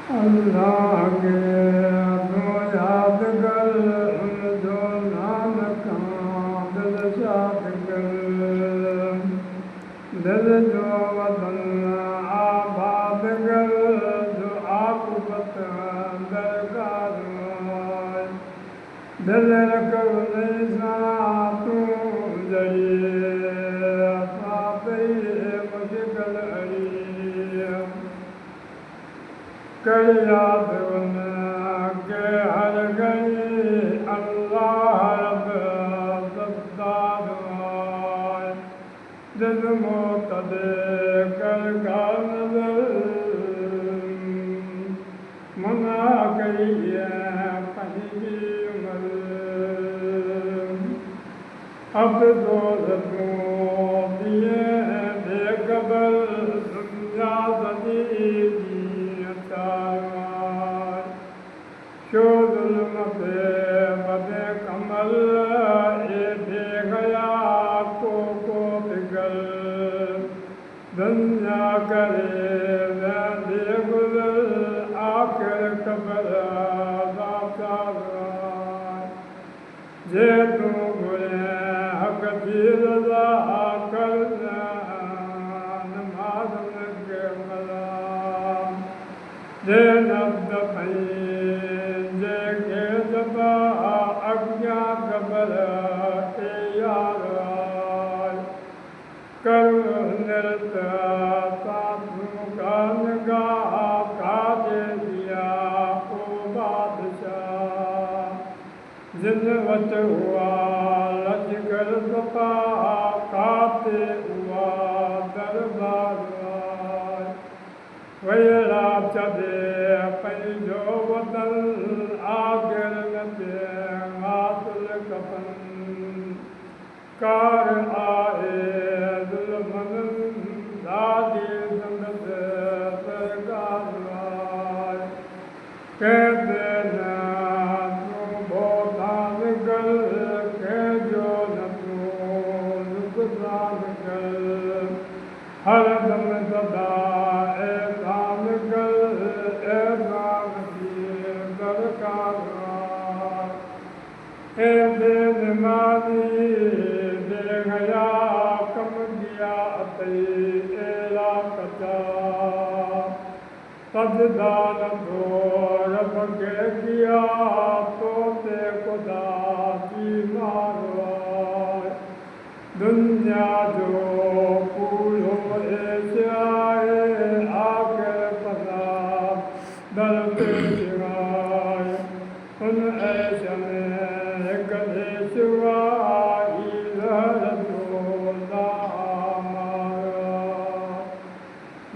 अल्लाह के तो याद कर उन जो नाम का दिल शाद कर दिल जो वतन आबाद कर जो आकुबत दरकार दिल रख सा तू जरिए मुश्किल कर याद उन के हर गई अल्लाह रब सत्तार जिस मोतदे कर नजर मना करिए पंहिंजी उमर अब दोस्तों दिए बेखबर दुनिया सजी शो जुल्म पे बदे कमल ए दे गया को बिगल दुनिया करे दे गुजर आखिर कबर जे तू गुरे हक थी रजा कर नमाज के मला जे नब्द पई अज्ञा खबर यार कर निरत साधु का निगाह का दे दिया को बादशाह जिन वट हुआ लश्कर सपा खाते हुआ दरबार वैरा चदे पंहिंजो वतन आगिर नथे हासिल कफन कार आहे दुल्हन ॾाढी संगत सरकार कहते न तूं बोधान कर कंहिंजो न तूं नुक़सान कर हर दम सदा नमाज़ी दे गया कम दिया एला कचा सजदान दो रब के किया तो ते खुदा की मारो दुनिया जो पूरो एशियाए आके पना दर पे सिवाय उन ऐश में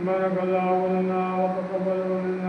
مرغ الله ولنا وتقبل منا